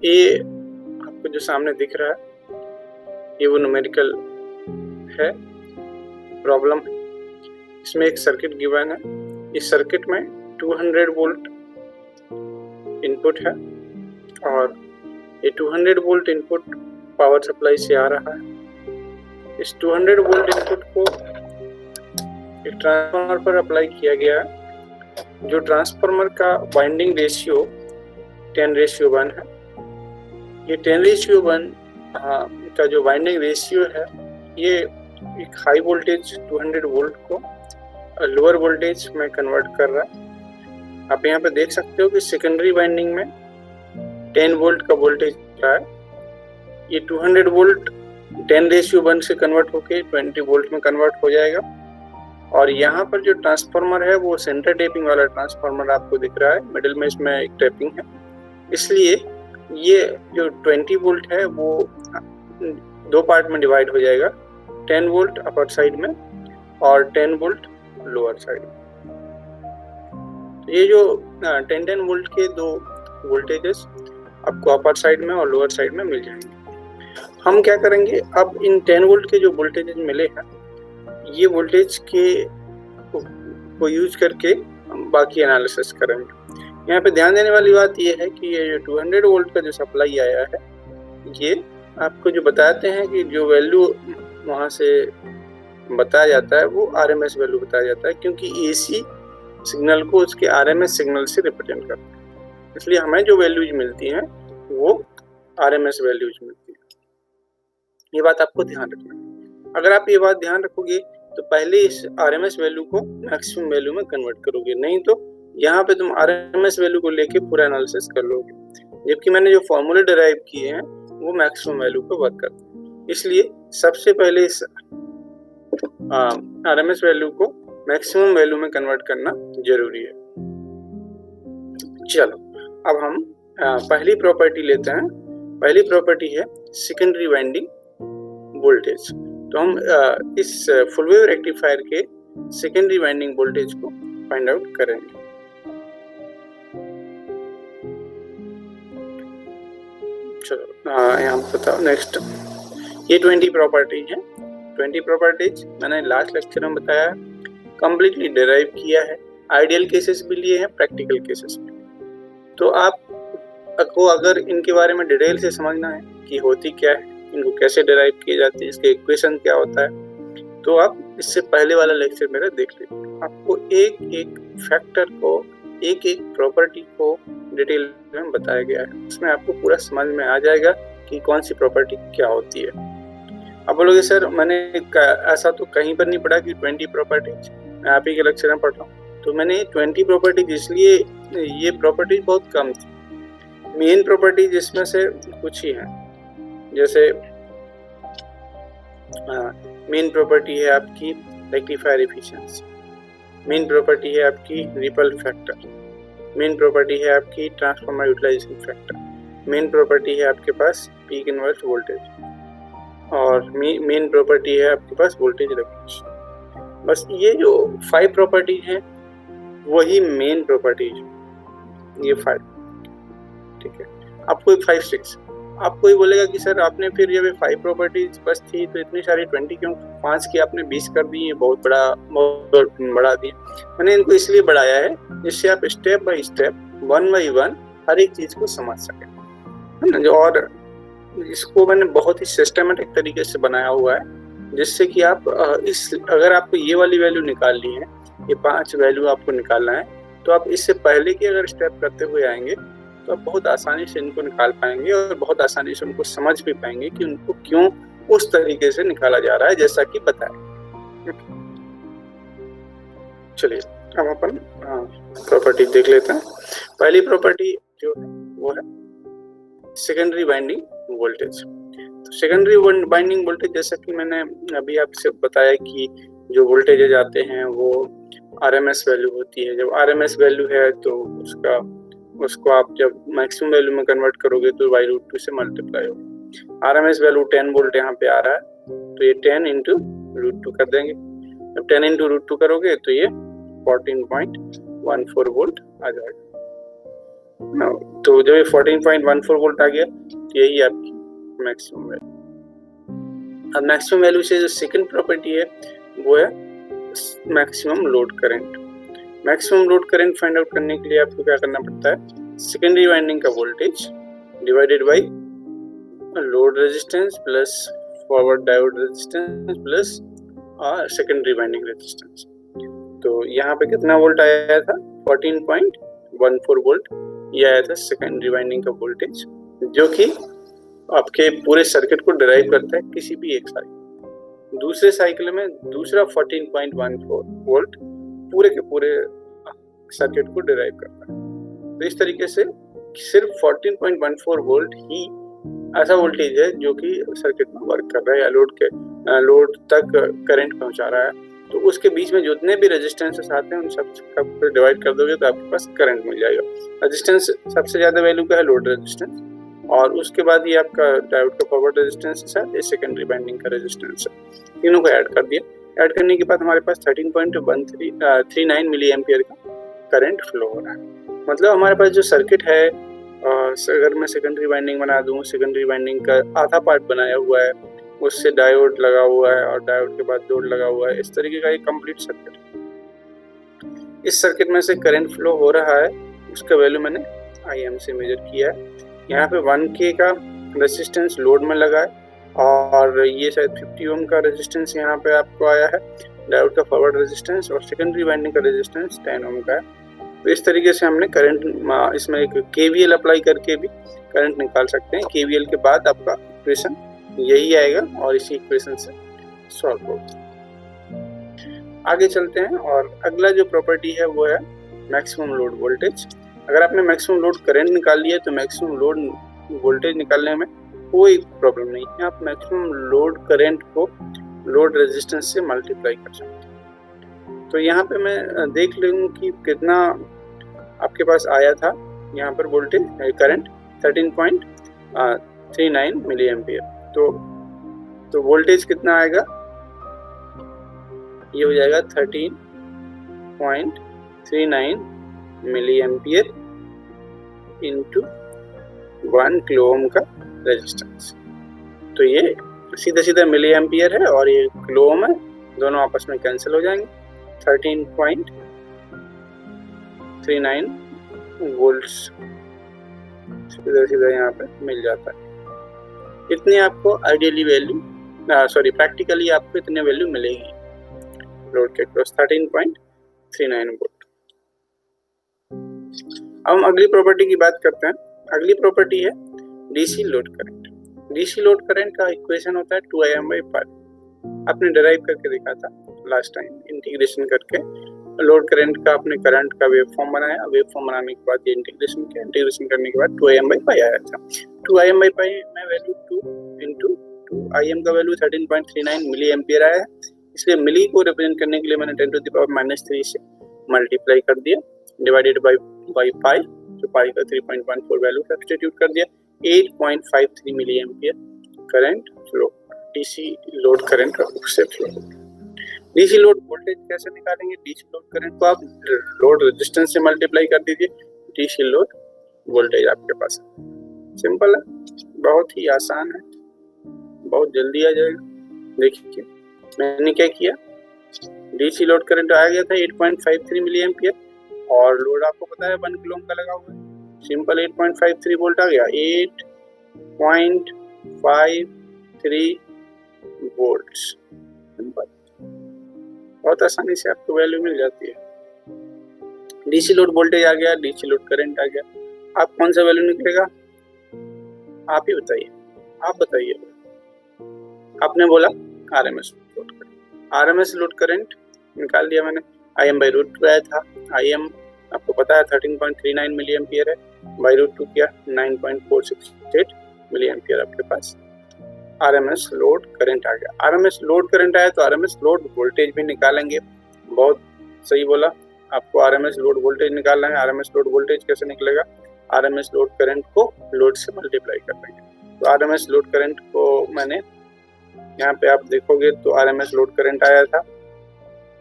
ये आपको जो सामने दिख रहा है ये वो न्यूमेरिकल है प्रॉब्लम। इसमें एक सर्किट गिवन है। इस सर्किट में 200 वोल्ट इनपुट है और ये 200 वोल्ट इनपुट पावर सप्लाई से आ रहा है। इस 200 वोल्ट इनपुट को एक ट्रांसफार्मर पर अप्लाई किया गया है। जो ट्रांसफार्मर का वाइंडिंग रेशियो 10:1 है। ये 10:1 का जो वाइंडिंग रेशियो है ये एक हाई वोल्टेज 200 वोल्ट को लोअर वोल्टेज में कन्वर्ट कर रहा है। आप यहाँ पे देख सकते हो कि सेकेंडरी वाइंडिंग में 10 वोल्ट का वोल्टेज रहा है। ये 200 वोल्ट 10:1 से कन्वर्ट होके 20 वोल्ट में कन्वर्ट हो जाएगा। और यहाँ पर जो ट्रांसफार्मर है वो सेंटर टेपिंग वाला ट्रांसफार्मर आपको दिख रहा है। मिडिल में इसमें एक टेपिंग है, इसलिए ये जो 20 वोल्ट है वो दो पार्ट में डिवाइड हो जाएगा, 10 वोल्ट अपर साइड में और 10 वोल्ट लोअर साइड में। ये जो 10 वोल्ट के दो वोल्टेजेस आपको अपर साइड में और लोअर साइड में मिल जाएंगे। हम क्या करेंगे, अब इन 10 वोल्ट के जो वोल्टेजेस मिले हैं ये वोल्टेज के को यूज करके हम बाकी एनालिसिस करेंगे। यहाँ पे ध्यान देने वाली बात ये है कि ये जो 200 वोल्ट का जो सप्लाई आया है ये आपको जो बताते हैं कि जो वैल्यू वहाँ से बताया जाता है वो आरएमएस वैल्यू बताया जाता है, क्योंकि एसी सिग्नल को उसके आरएमएस सिग्नल से रिप्रेजेंट करता है। इसलिए हमें जो वैल्यूज मिलती हैं वो आरएमएस वैल्यूज मिलती है। ये बात आपको ध्यान रखना है। अगर आप ये बात ध्यान रखोगे तो पहले इस आरएमएस वैल्यू को मैक्सिमम वैल्यू में कन्वर्ट करोगे, नहीं तो यहाँ पे तुम आरएमएस वैल्यू को लेके पूरा एनालिसिस कर लोगे, जबकि मैंने जो फॉर्मूले डिराइव किए हैं वो मैक्सिमम वैल्यू पे वर्क करते हैं। इसलिए सबसे पहले इस आरएमएस वैल्यू को मैक्सिमम वैल्यू में कन्वर्ट करना जरूरी है। चलो अब हम पहली प्रॉपर्टी लेते हैं। पहली प्रॉपर्टी है सेकेंडरी वाइंडिंग वोल्टेज। तो हम इस फुल वेव रेक्टिफायर के सेकेंडरी वाइंडिंग वोल्टेज को फाइंड आउट करेंगे। चलो यहाँ बताओ नेक्स्ट। ये 20 प्रॉपर्टी है। 20 प्रॉपर्टीज मैंने लास्ट लेक्चर में बताया, कंप्लीटली डिराइव किया है। आइडियल केसेस भी लिए हैं, प्रैक्टिकल केसेस भी। तो आपको अगर इनके बारे में डिटेल से समझना है कि होती क्या है, इनको कैसे डिराइव किए जाते हैं, इसके इक्वेशन क्या होता है, तो आप इससे पहले वाला लेक्चर मेरा देख लीजिए। आपको एक एक फैक्टर को, एक एक प्रॉपर्टी को डिटेल में बताया गया है। उसमें आपको पूरा समझ में आ जाएगा कि कौन सी प्रॉपर्टी क्या होती है। आप बोलोगे सर मैंने ऐसा तो कहीं पर नहीं पढ़ा कि 20 प्रॉपर्टीज, मैं आप ही के लेक्चर में पढ़ रहा हूँ। तो मैंने 20 प्रॉपर्टीज इसलिए, ये प्रॉपर्टीज बहुत कम थी। मेन प्रॉपर्टीज इसमें से कुछ ही हैं। जैसे मेन प्रॉपर्टी है आपकी रेक्टिफायर एफिशिएंसी, मेन प्रॉपर्टी है आपकी रिपल फैक्टर, मेन प्रॉपर्टी है आपकी transformer utilisation factor, main property है आपके पास पीक इनवर्स वोल्टेज, और मेन प्रॉपर्टी है आपके पास वोल्टेज रेगुलेशन। बस ये जो 5 प्रॉपर्टीज हैं वही मेन प्रॉपर्टीज, ये 5, ठीक है। आपको 5, 6 आपको ही बोलेगा कि सर आपने फिर ये 5 प्रॉपर्टीज बस थी तो इतनी सारी 20 क्यों, 5 की आपने 20 कर दी, बहुत बढ़ा दिए। मैंने इनको इसलिए बढ़ाया है जिससे आप स्टेप बाय स्टेप, 1 बाय 1 हर एक चीज को समझ सकें, है ना। और इसको मैंने बहुत ही सिस्टमेटिक तरीके से बनाया हुआ है, जिससे कि आप अगर आपको ये वाली वैल्यू निकालनी है, ये 5 वैल्यू आपको निकालना है, तो आप इससे पहले की अगर स्टेप करते हुए आएंगे तो आप बहुत आसानी से इनको निकाल पाएंगे और बहुत आसानी से उनको समझ भी पाएंगे कि उनको क्यों उस तरीके से निकाला जा रहा है जैसा कि बताया। चलिए अब अपन प्रॉपर्टी देख लेते हैं। पहली प्रॉपर्टी जो है वो है सेकेंडरी वाइंडिंग वोल्टेज। तो सेकेंडरी वाइंडिंग वोल्टेज, जैसा कि मैंने अभी आपसे बताया कि जो वोल्टेज आते हैं वो आरएमएस वैल्यू होती है। जब आरएमएस वैल्यू है तो उसको आप जब मैक्सिमम वैल्यू में कन्वर्ट करोगे तो √2 से मल्टीप्लाई होगा। आरएमएस वैल्यू 10 वोल्ट यहाँ पे आ रहा है, तो ये 10 × √2 कर देंगे। जब 10 × √2 करोगे तो ये 14.14 वोल्ट आ जाएगा। तो जब ये 14.14 वोल्ट आ गया तो यही आपकी मैक्सिमम वैल्यू। अब मैक्सिमम वैल्यू से जो सेकंड प्रॉपर्टी है वो है maximum load current. Maximum load current find out करने के लिए आपको क्या करना पड़ता है, सेकेंडरी वाइंडिंग का voltage divided by load resistance plus forward diode resistance plus secondary winding resistance. तो यहाँ पे कितना वोल्ट आया था, 14.14 वोल्ट ये आया था सेकेंडरी वाइंडिंग का वोल्टेज, जो कि आपके पूरे सर्किट को डिराइव करता है किसी भी एक साइकिल। दूसरे साइकिल में दूसरा 14.14 वोल्ट पूरे के पूरे सर्किट को डिराइव करता है। तो इस तरीके से सिर्फ 14.14 वोल्ट ही ऐसा वोल्टेज है जो कि सर्किट में वर्क कर रहा है या लोड तक करंट पहुंचा रहा है। तो उसके बीच में जितने भी रेजिस्टेंसेस आते हैं उन सब को डिवाइड कर दोगे तो आपके पास करंट मिल जाएगा। रेजिस्टेंस सबसे ज्यादा वैल्यू का है लोड रेजिस्टेंस, और उसके बाद ये आपका डायोड का फॉरवर्ड रेजिस्टेंस है, ये सेकेंडरी वाइंडिंग का रेजिस्टेंस है। तीनों को ऐड कर दिया। ऐड करने के बाद हमारे पास 13.39 मिली एम्पियर का करंट फ्लो हो रहा है। मतलब हमारे पास जो सर्किट है, अगर मैं सेकेंडरी वाइंडिंग बना दूं, सेकेंडरी वाइंडिंग का आधा पार्ट बनाया हुआ है, उससे डायोड लगा हुआ है और डायोड के बाद लोड लगा हुआ है, इस तरीके का एक कंप्लीट सर्किट है। इस सर्किट में से करंट फ्लो हो रहा है, उसका वैल्यू मैंने IM से मेजर किया है। यहाँ पे 1K का रेजिस्टेंस लोड में लगा है और ये शायद 50 ओम का रेजिस्टेंस यहाँ पे आपको आया है, डायोड का फॉरवर्ड रेजिस्टेंस, और सेकेंडरी वाइंडिंग का रेजिस्टेंस 10 ओम का है। तो इस तरीके से हमने करंट, इसमें एक KVL अप्लाई करके भी करंट निकाल सकते हैं। KVL के बाद आपका इक्वेशन यही आएगा और इसी इक्वेशन से सॉल्व होगा। आगे चलते हैं और अगला जो प्रॉपर्टी है वो है मैक्सिमम लोड वोल्टेज। अगर आपने मैक्सिमम लोड करंट निकाल लिया तो मैक्सिमम लोड वोल्टेज निकालने में कोई प्रॉब्लम नहीं है। आप मैक्सिमम लोड करंट को लोड रेजिस्टेंस से मल्टीप्लाई कर सकते हैं। तो यहाँ पे मैं देख लूँ कि कितना आपके पास आया था यहाँ पर वोल्टेज करंट 13.39 मिली एम्पियर। तो वोल्टेज कितना आएगा, ये हो जाएगा 13.39 milliampere into 1 kilo ohm का रेजिस्टेंस। तो ये सीधा सीधा मिली एम्पियर है और ये किलो ओम है, दोनों आपस में कैंसिल हो जाएंगे। 13.39 वोल्ट्स सीधा सीधा यहाँ पे मिल जाता है। इतनी आपको आइडियली वैल्यू, प्रैक्टिकली आपको इतने वैल्यू मिलेगी लोड के क्रॉस 13.39 वोल्ट। अब हम अगली प्रॉपर्टी की बात करते हैं। अगली प्रॉपर्टी है DC load current. DC load current का इक्वेशन होता है 2IM/π। आपने डिराइव करके देखा था लास्ट टाइम, इंटीग्रेशन करके लोड करंट का आपने करंट का वेव फॉर्म बनाया। वेव फॉर्म बनाने के बाद ये इंटीग्रेशन किया, इंटीग्रेशन करने के बाद 2IM/π आया था। 2IM/π में वैल्यू 2 इंटू 2IM का वैल्यू 13.39 मिली एम्पियर आया है, इसलिए मिली को रिप्रेजेंट करने के लिए मैंने 10⁻³ से मल्टीप्लाई कर दिया, डिवाइडेड बाय पाई, तो पाई का 3.14 वैल्यू सब्स्टिट्यूट कर दिया। 8.53 milliampere current flow, DC load current से फ्लो। डीसी लोड वोल्टेज कैसे निकालेंगे? डीसी लोड करंट को आप लोड रेजिस्टेंस से मल्टीप्लाई कर दीजिए, डीसी लोड वोल्टेज आपके पास है। सिंपल है, बहुत ही आसान है, बहुत जल्दी आ जाएगा। देखिए मैंने क्या किया, डीसी लोड करंट आ गया था 8.53 मिली एम्पियर और लोड आपको पता है 1 किलो ओम का लगा हुआ है। सिंपल 8.53 वोल्ट आ गया, 8.53 वोल्ट्स। सिंपल, बहुत आसानी से आपको वैल्यू मिल जाती है। डीसी लोड वोल्टेज आ गया, डीसी लोड करंट आ गया। आप कौन सा वैल्यू निकलेगा आप ही बताइए, आप बताइए। आपने बोला RMS load current, RMS load current निकाल दिया मैंने। IM/√2 आया था, IM आपको पता है 13.39 मिली एम्पियर है, /√2 किया 9.468 मिली एम्पियर आपके पास आरएमएस लोड करंट आ गया। आरएमएस लोड करंट आया तो आरएमएस लोड वोल्टेज भी निकालेंगे। बहुत सही बोला, आपको आरएमएस लोड वोल्टेज निकालना है। आरएमएस लोड वोल्टेज कैसे निकलेगा? आरएमएस लोड करंट को लोड से मल्टीप्लाई कर देंगे। तो आरएमएस लोड करंट को मैंने यहाँ पे आप देखोगे तो आरएमएस लोड करंट आया था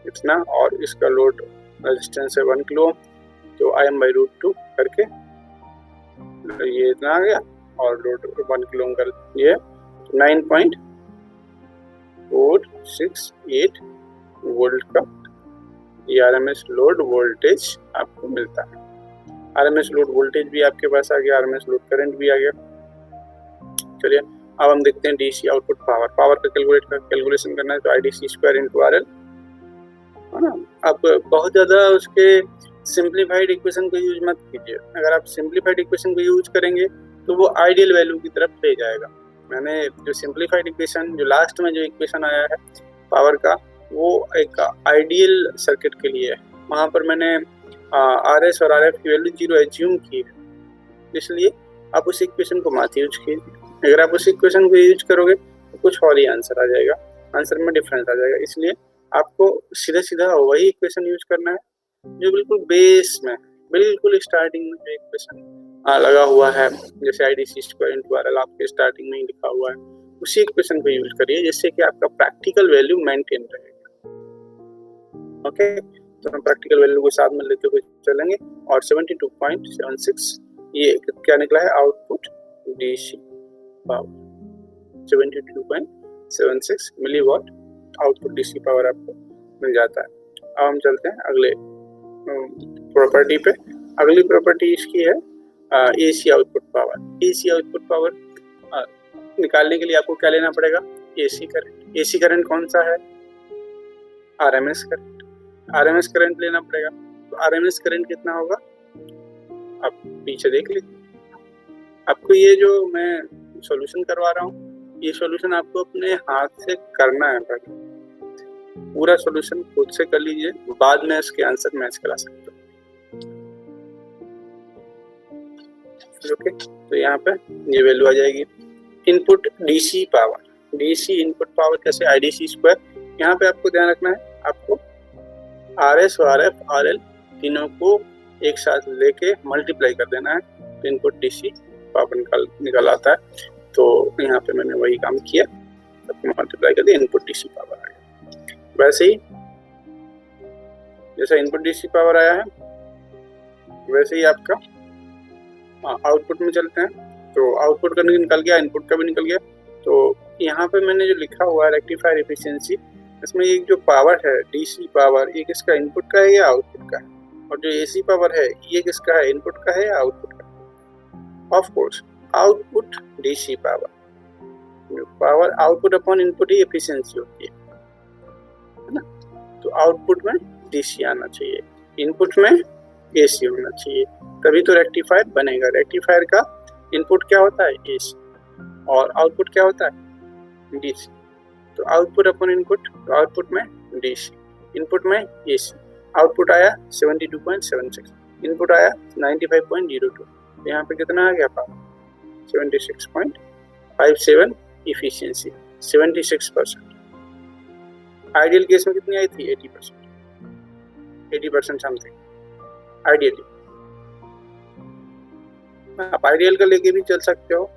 इतना, और इसका लोड रेजिस्टेंस है 1 किलो, तो IM/√2 करके ये इतना आ गया और लोड 1 किलो ओम कर ये 9.468 वोल्ट का ये आरएमएस लोड वोल्टेज आपको मिलता है। आरएमएस लोड वोल्टेज भी आपके पास आ गया, आरएमएस लोड करंट भी आ गया। चलिए अब हम देखते हैं डीसी आउटपुट पावर। पावर का कैलकुलेशन करना है तो IDC स्क्वायर इंटू RL है ना। आप बहुत ज्यादा उसके सिंप्लीफाइड इक्वेशन को यूज मत कीजिए। अगर आप सिंप्लीफाइड इक्वेशन को यूज करेंगे तो वो आइडियल वैल्यू की तरफ ले जाएगा। मैंने जो सिंप्लीफाइड इक्वेशन जो लास्ट में जो इक्वेशन आया है पावर का वो एक आइडियल सर्किट के लिए है। वहाँ पर मैंने RS और RF की वैल्यू 0 एज्यूम की है, इसलिए आप उस इक्वेशन को मत यूज कीजिए। अगर आप उस इक्वेशन को यूज करोगे तो कुछ और ही आंसर आ जाएगा, आंसर में डिफरेंस आ जाएगा। इसलिए आपको सीधा सीधा वही इक्वेशन यूज करना है जो बिल्कुल बेस में, बिल्कुल स्टार्टिंग में जो इक्वेशन लगा हुआ है, जैसे IDC स्क्वायर इंटू RL आपके स्टार्टिंग में ही लिखा हुआ है, उसी इक्वेशन को यूज करिए जिससे कि आपका प्रैक्टिकल वैल्यू मेंटेन रहेगा। ओके, तो हम प्रैक्टिकल वैल्यू को साथ में लेते हुए चलेंगे और 72.76 ये क्या निकला है output DC power. 72.76 milliwatt output DC power आपको मिल जाता है। अब हम चलते हैं अगले प्रॉपर्टी पे। अगली प्रॉपर्टी इसकी है AC output power. AC output power निकालने के लिए आपको क्या लेना पड़ेगा? AC current. AC करंट कौन सा है? RMS current. RMS करंट लेना पड़ेगा। तो RMS करंट कितना होगा आप पीछे देख लीजिए। आपको ये जो मैं सॉल्यूशन करवा रहा हूँ ये सॉल्यूशन आपको अपने हाथ से करना है। पहले पूरा सॉल्यूशन खुद से कर लीजिए, बाद में इसके आंसर मैच करा सकते हो। ओके, तो यहाँ पे ये वैल्यू आ जाएगी input DC power. DC input power कैसे? IDC square. यहाँ पे आपको ध्यान रखना है, आपको RS और RF RL तीनों को एक साथ लेके मल्टीप्लाई कर देना है तो इनपुट DC पावर निकल आता है। तो यहाँ पे मैंने वही काम किया, मल्टीप्लाई कर दिया, इनपुट DC पावर आ गया। वैसे ही जैसा इनपुट DC पावर आया है वैसे ही आपका आउटपुट में चलते हैं। तो आउटपुट का निकल गया, इनपुट का भी निकल गया। तो यहाँ पे मैंने जो लिखा हुआ है रेक्टिफायर एफिशिएंसी, इसमें ये जो पावर है DC पावर, ये किसका इंपुट का है या आउटपुट का है? और जो AC पावर है ये किसका है? इनपुट का है या आउटपुट का? Of course output DC power. Power output upon input he efficiency होती है ना। तो आउटपुट में DC आना चाहिए, इनपुट में AC होना चाहिए, तभी तो रेक्टिफायर बनेगा। रेक्टिफायर का इनपुट क्या होता है? AC और आउटपुट क्या होता है? DC। तो आउटपुट अपॉन इनपुट, तो आउटपुट में DC, इनपुट में AC। आउटपुट आया 72.76, इनपुट आया 95.02। तो यहाँ पे कितना आ गया पावर? 76.57 इफिशियंसी, 76%। आइडियल केस में कितनी आई थी? 80% समथिंग आइडियली। आप आइडियल का लेके भी चल सकते हो।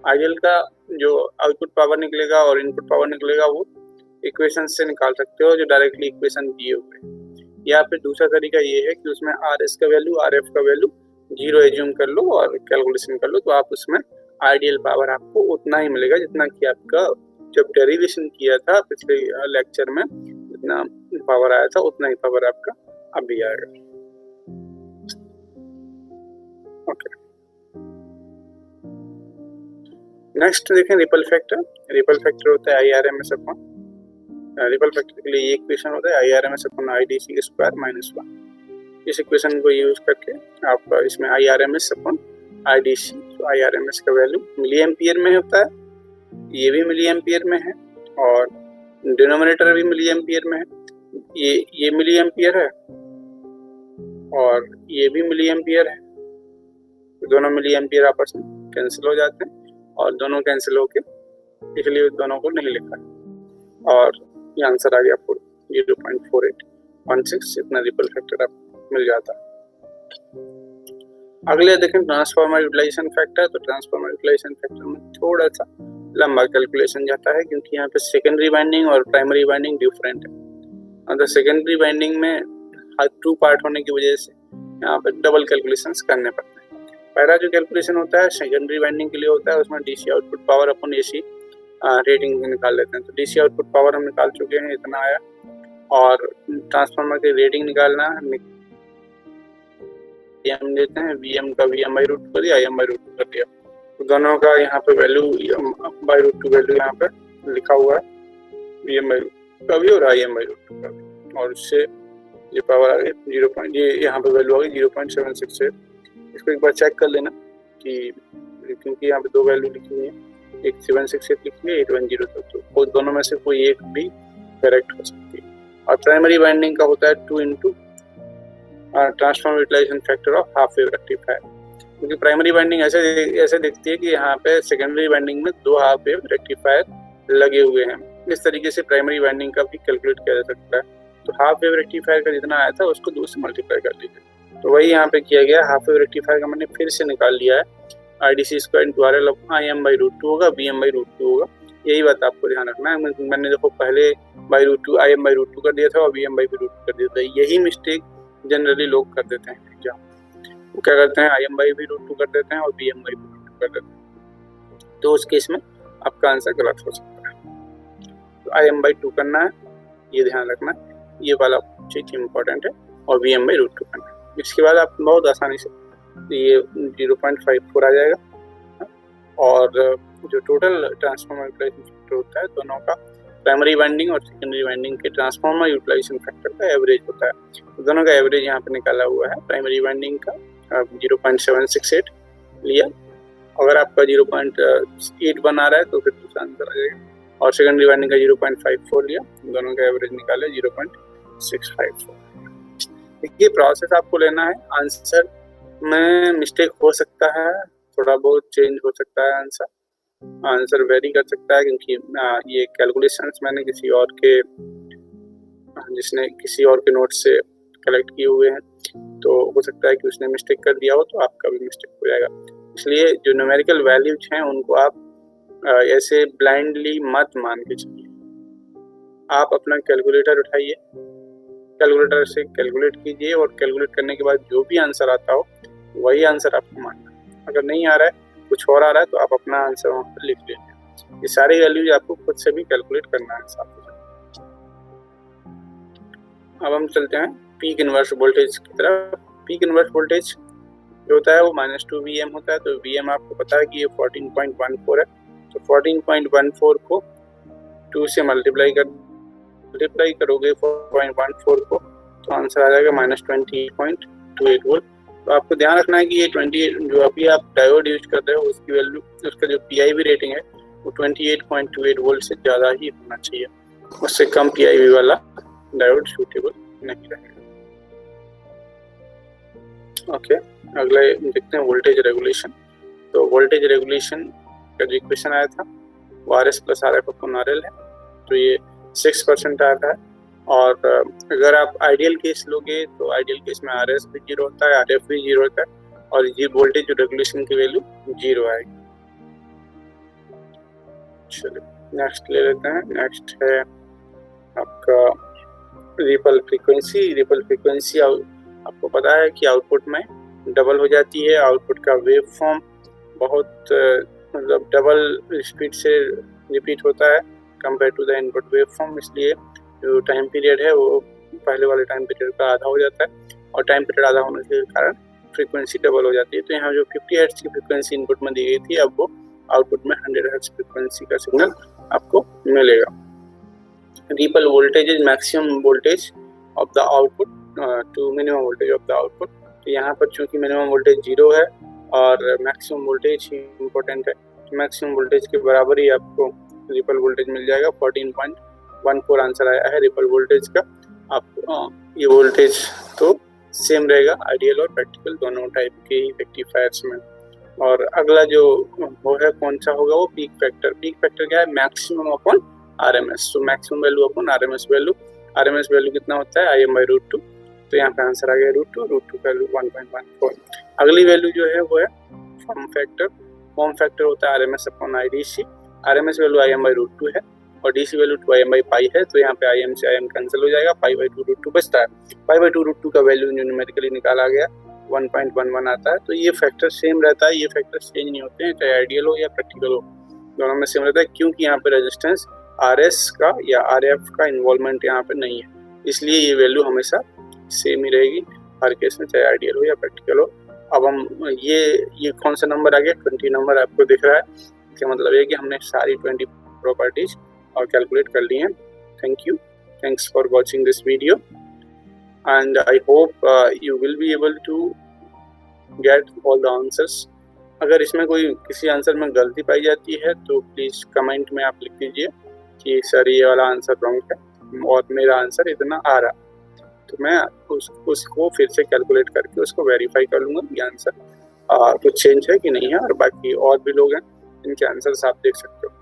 आइडियल का जो आउटपुट पावर निकलेगा और इनपुट पावर निकलेगा वो इक्वेशन से निकाल सकते हो जो डायरेक्टली इक्वेशन दिए हुए। या फिर दूसरा तरीका ये है कि उसमें RS का वैल्यू RF का वैल्यू 0 एज्यूम कर लो और कैलकुलेशन कर लो, तो आप उसमें आइडियल पावर आपको उतना ही मिलेगा जितना कि आपका जब डेरिवेशन किया था पिछले लेक्चर में जितना पावर आया था उतना ही पावर आपका अब भी आएगा। ओके, नेक्स्ट देखें रिपल फैक्टर। रिपल फैक्टर होता है IRMS अपॉन, रिपल फैक्टर के लिए ये इक्वेशन होता है IRMS upon IDC square minus 1। इस इक्वेशन को यूज करके आप इसमें IRMS अपॉन IDC, तो IRMS का वैल्यू मिली एम्पियर में होता है, ये भी मिली एम्पियर में है और डिनोमिनेटर भी मिली एम्पियर में है। ये मिली एम्पियर है और ये भी मिली एम्पियर है, दोनों मिली एम्पियर आपस में कैंसिल हो जाते हैं और दोनों कैंसिल होके इसलिए दोनों को नहीं लिखा है और ये आंसर आ गया 0.4816। इतना रिपल फैक्टर आपको मिल जाता है। अगले देखें ट्रांसफार्मर यूटिलाइजेशन फैक्टर। तो ट्रांसफार्मर यूटिलाइजेशन फैक्टर में थोड़ा सा लंबा कैलकुलेशन जाता है क्योंकि यहाँ पे सेकेंडरी वाइंडिंग और प्राइमरी वाइंडिंग डिफरेंट है। मतलब सेकेंडरी वाइंडिंग में 2 पार्ट होने की वजह से यहाँ पे डबल कैलकुलेशंस करने पड़ते हैं। पहला जो कैलकुलेशन होता है सेकेंडरी वाइंडिंग के लिए होता है, उसमें डीसी आउटपुट पावर अपन एसी रेटिंग निकाल लेते हैं। तो डीसी आउटपुट पावर हम निकाल चुके हैं, इतना आया। और ट्रांसफार्मर की रेटिंग निकालना है, वीएम देते हैं, वीएम का वीएम बाई रूट कर दिया, आई एम बाई रूट कर दिया। तो दोनों का यहाँ पे value by root two value यहाँ पे लिखा हुआ है, वीएम बाई रूट का भी और आई एम बाई रूट का भी। और उससे ये पावर आ गई 0. ये यहाँ पे वैल्यू आ गई 0.768। इसको एक बार चेक कर लेना कि, क्योंकि यहाँ पे दो वैल्यू लिखी हुई है, एक 768 लिखी है, 810 तक, तो दोनों में से कोई एक भी करेक्ट हो सकती है। और प्राइमरी वाइंडिंग का होता है 2 into transformer utilisation factor of half wave rectifier, क्योंकि प्राइमरी वाइंडिंग ऐसे दिखती है कि यहाँ पे सेकेंडरी वाइंडिंग में 2 हाफ वेव रेक्टिफायर लगे हुए हैं। इस तरीके से प्राइमरी वाइंडिंग का भी कैलकुलेट किया जा सकता है। तो हाफ वेव रेक्टिफायर का जितना आया था उसको 2 से मल्टीप्लाई कर लीजिए। तो वही यहाँ पे किया गया, हाफ वेव रेक्टिफायर का मैंने फिर से निकाल लिया है, IDC square into RL of IM by root 2 होगा, BM बाई रूट 2 होगा। यही बात आपको ध्यान रखना है। मैंने देखो पहले by root 2 IM by root 2 कर दिया था और BM बाई रूट 2 कर दिया था। यही मिस्टेक जनरली लोग कर देते हैं एग्जाम। वो क्या करते हैं, IM बाई भी रूट 2 कर देते हैं और BM बाई भी रूट 2 कर देते हैं। तो उस केस में आपका आंसर गलत हो सकता है। तो IM बाई 2 करना है, ये ध्यान रखना, ये वाला चीज इंपॉर्टेंट है, और BM बाई रूट 2 करना है। इसके बाद आप बहुत आसानी से ये 0.54 आ जाएगा। और जो टोटल ट्रांसफार्मर यूटिलाइजेशन फैक्टर होता है दोनों का, प्राइमरी वाइंडिंग और सेकेंडरी वाइंडिंग के ट्रांसफार्मर यूटिलाइजेशन फैक्टर का एवरेज होता है। तो दोनों का एवरेज यहाँ पे निकाला हुआ है। प्राइमरी वाइंडिंग का 0.768 लिया, अगर आपका 0.8 बना रहा है तो फिर दूसरा आंसर आ जाएगा, और सेकेंडरी वाइंडिंग का 0.54 लिया, दोनों का एवरेज निकाले 0.654। ये प्रोसेस आपको लेना है। आंसर में मिस्टेक हो सकता है, थोड़ा बहुत चेंज हो सकता है, आंसर वेरी कर सकता है, क्योंकि ये कैलकुलेशंस मैंने जिसने किसी और के नोट से कलेक्ट किए हुए हैं, तो हो सकता है कि उसने मिस्टेक कर दिया हो, तो आपका भी मिस्टेक हो जाएगा। इसलिए जो न्यूमेरिकल वैल्यूज हैं उनको आप ऐसे ब्लाइंडली मत मान के चलिए। आप अपना कैलकुलेटर उठाइए, कैलकुलेटर से कैलकुलेट कीजिए, और कैलकुलेट करने के बाद जो भी आंसर आता हो वही आंसर आपको मानना है। अगर नहीं आ रहा है, कुछ और आ रहा है, तो आप अपना आंसर वहाँ पर लिख लीजिए। ये सारी वैल्यूज आपको खुद से भी कैलकुलेट करना है साथ में। अब हम चलते हैं पीक इनवर्स वोल्टेज की तरफ। पीक इनवर्स वोल्टेज जो होता है वो -2 VM होता है। तो VM आपको पता है कि ये 14.14 है, तो 14.14 को 2 से मल्टीप्लाई करोगे 4.14 को, तो आंसर आ जाएगा -20.28 वोल्ट। तो आपको ध्यान रखना है कि ये 28 जो अभी आप डायोड यूज कर रहे हो उसकी वैल्यू, उसका जो PIV रेटिंग है वो 28.28 वोल्ट से ज़्यादा ही होना चाहिए। उससे कम PIV वाला डायोड सूटेबल नहीं रहेगा। ओके, अगले देखते हैं वोल्टेज रेगुलेशन। तो वोल्टेज रेगुलेशन का जो इक्वेशन आया था वो RS + RF/RL है। तो ये 6% आता है, और अगर आप आइडियल केस लोगे तो आइडियल केस में RS भी 0 होता है, RF भी 0 होता है, और ये वोल्टेज रेगुलेशन की वैल्यू 0 आएगी। चलिए नेक्स्ट ले लेते हैं। नेक्स्ट है आपका रिपल फ्रीक्वेंसी। रिपल फ्रीक्वेंसी आपको पता है कि आउटपुट में डबल हो जाती है। आउटपुट का वेव फॉर्म बहुत मतलब डबल स्पीड से रिपीट होता है compare to the input waveform, इसलिए जो टाइम पीरियड है वो पहले वाले टाइम पीरियड का आधा हो जाता है, और टाइम पीरियड आधा होने के कारण फ्रीक्वेंसी डबल हो जाती है। तो यहाँ जो 50 हर्ट्ज की फ्रीक्वेंसी इनपुट में दी गई थी, अब वो आउटपुट में 100 हर्ट्ज फ्रीक्वेंसी का सिग्नल आपको मिलेगा। Ripple voltage is maximum voltage of the output to minimum voltage of the output. तो यहाँ पर चूंकि मिनिमम वोल्टेज 0 है और मैक्सिमम वोल्टेज ही इम्पोर्टेंट है, तो मैक्सिमम वोल्टेज के बराबर ही आपको रिपल वोल्टेज मिल जाएगा। 14.14 आंसर आया है रिपल वोल्टेज का। आप ये वोल्टेज तो सेम रहेगा आइडियल और प्रैक्टिकल दोनों टाइप के ही रेक्टिफायर्स में। और अगला जो वो है कौन सा होगा, वो पीक फैक्टर। पीक फैक्टर क्या है, मैक्सिमम अपॉन RMS। तो maximum value upon RMS value. RMS value कितना होता है, IM/√2। तो यहाँ पे आंसर आ गया √2 का वैल्यू 1.14। अगली वैल्यू जो है वो है फॉर्म फैक्टर। फॉर्म फैक्टर होता है RMS upon IDC। RMS value IM/√2 है और DC वैल्यू 2IM/π है। तो यहाँ पे IM से IM कैंसिल हो जाएगा, π/2 √2 बचता है। π/2 √2 का वैल्यू न्यूमेरिकली निकाला गया 1.11 आता है। तो ये फैक्टर सेम रहता है, ये फैक्टर चेंज नहीं होते हैं, चाहे आइडियल हो या प्रैक्टिकल हो, दोनों में सेम रहता है, क्योंकि यहाँ पे रेजिस्टेंस RS का या RF का इन्वॉल्वमेंट यहाँ पे नहीं है, इसलिए ये वैल्यू हमेशा सेम ही रहेगी हर केस में, चाहे आइडियल हो या प्रैक्टिकल हो। अब हम ये कौन सा नंबर आ गया, 20 नंबर आपको दिख रहा है, इसका मतलब है कि हमने सारी 20 प्रॉपर्टीज और कैलकुलेट कर ली हैं। Thank you, thanks for watching this video and I hope you will be able to get all the answers। अगर इसमें कोई किसी आंसर में गलती पाई जाती है तो प्लीज़ कमेंट में आप लिख दीजिए कि सर ये वाला आंसर रॉन्ग है और मेरा आंसर इतना आ रहा, तो मैं उसको फिर से कैलकुलेट करके उसको वेरीफाई कर लूँगा कि आंसर कुछ चेंज है कि नहीं है। और बाकी और भी लोग हैं, इनके आंसर्स आप देख सकते हो।